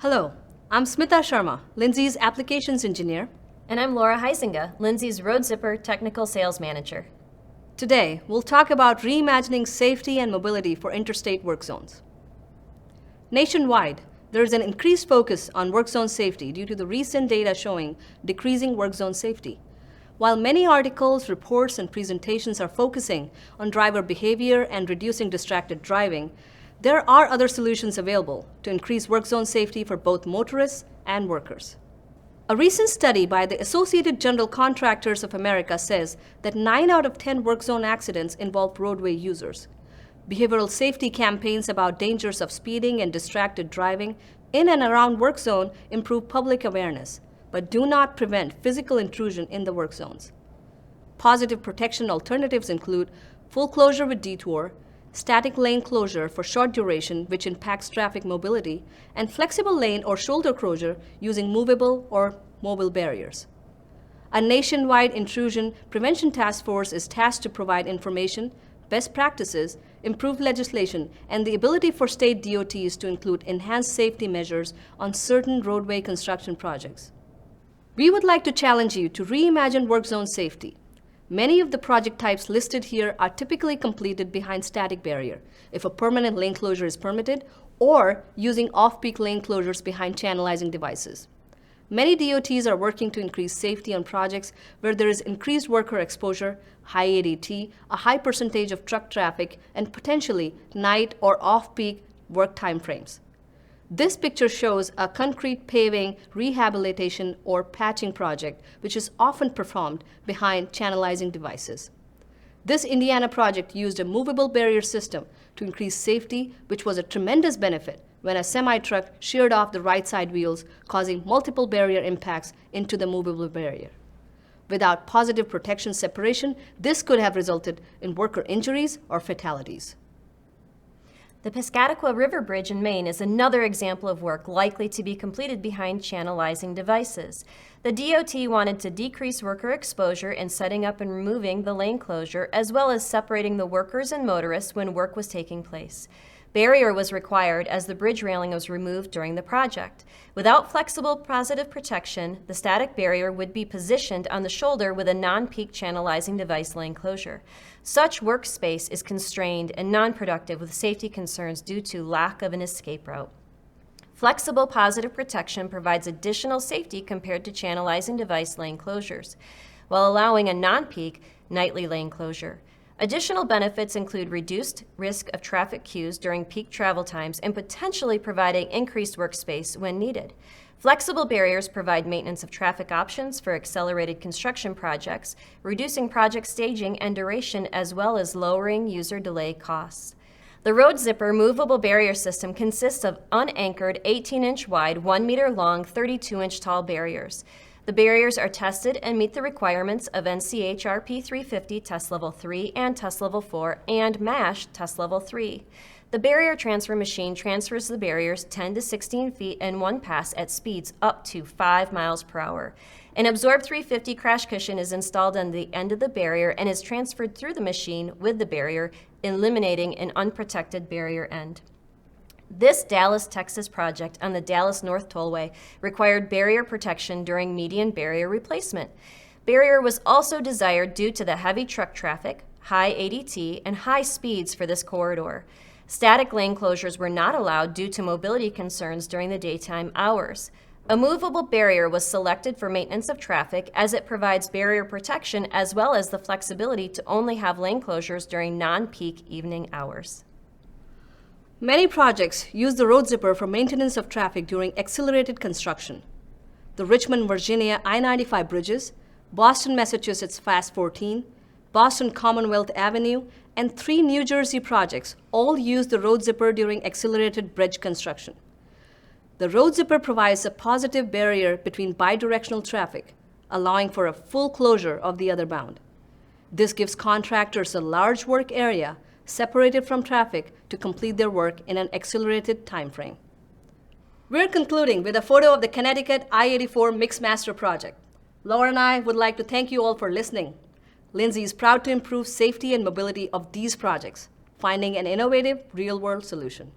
Hello, I'm Smita Sharma, Lindsay's Applications Engineer. And I'm Laura Heisinga, Lindsay's Road Zipper Technical Sales Manager. Today, we'll talk about reimagining safety and mobility for interstate work zones. Nationwide, there is an increased focus on work zone safety due to the recent data showing decreasing work zone safety. While many articles, reports, and presentations are focusing on driver behavior and reducing distracted driving, there are other solutions available to increase work zone safety for both motorists and workers. A recent study by the Associated General Contractors of America says that 9 out of 10 work zone accidents involve roadway users. Behavioral safety campaigns about dangers of speeding and distracted driving in and around work zone improve public awareness, but do not prevent physical intrusion in the work zones. Positive protection alternatives include full closure with detour, static lane closure for short duration which impacts traffic mobility, and flexible lane or shoulder closure using movable or mobile barriers. A nationwide intrusion prevention task force is tasked to provide information, best practices, improved legislation, and the ability for state DOTs to include enhanced safety measures on certain roadway construction projects. We would like to challenge you to reimagine work zone safety. Many of the project types listed here are typically completed behind static barrier, if a permanent lane closure is permitted, or using off-peak lane closures behind channelizing devices. Many DOTs are working to increase safety on projects where there is increased worker exposure, high ADT, a high percentage of truck traffic, and potentially night or off-peak work time frames. This picture shows a concrete paving rehabilitation or patching project, which is often performed behind channelizing devices. This Indiana project used a movable barrier system to increase safety, which was a tremendous benefit when a semi-truck sheared off the right side wheels, causing multiple barrier impacts into the movable barrier. Without positive protection separation, this could have resulted in worker injuries or fatalities. The Piscataqua River Bridge in Maine is another example of work likely to be completed behind channelizing devices. The DOT wanted to decrease worker exposure in setting up and removing the lane closure, as well as separating the workers and motorists when work was taking place. Barrier was required as the bridge railing was removed during the project. Without flexible positive protection, the static barrier would be positioned on the shoulder with a non-peak channelizing device lane closure. Such workspace is constrained and non-productive with safety concerns due to lack of an escape route. Flexible positive protection provides additional safety compared to channelizing device lane closures, while allowing a non-peak nightly lane closure. Additional benefits include reduced risk of traffic queues during peak travel times and potentially providing increased workspace when needed. Flexible barriers provide maintenance of traffic options for accelerated construction projects, reducing project staging and duration, as well as lowering user delay costs. The Road Zipper movable barrier system consists of unanchored 18-inch wide, 1 meter long, 32-inch tall barriers. The barriers are tested and meet the requirements of NCHRP 350 Test Level 3 and Test Level 4 and MASH Test Level 3. The barrier transfer machine transfers the barriers 10 to 16 feet in one pass at speeds up to 5 miles per hour. An Absorb 350 crash cushion is installed on the end of the barrier and is transferred through the machine with the barrier, eliminating an unprotected barrier end. This Dallas, Texas project on the Dallas North Tollway required barrier protection during median barrier replacement. Barrier was also desired due to the heavy truck traffic, high ADT, and high speeds for this corridor. Static lane closures were not allowed due to mobility concerns during the daytime hours. A movable barrier was selected for maintenance of traffic as it provides barrier protection as well as the flexibility to only have lane closures during non-peak evening hours. Many projects use the Road Zipper for maintenance of traffic during accelerated construction. The Richmond, Virginia I-95 bridges, Boston, Massachusetts Fast 14, Boston Commonwealth Avenue, and 3 New Jersey projects all use the Road Zipper during accelerated bridge construction. The Road Zipper provides a positive barrier between bidirectional traffic, allowing for a full closure of the other bound. This gives contractors a large work area separated from traffic to complete their work in an accelerated time frame. We're concluding with a photo of the Connecticut I-84 Mixmaster project. Laura and I would like to thank you all for listening. Lindsay is proud to improve safety and mobility of these projects, finding an innovative, real-world solution.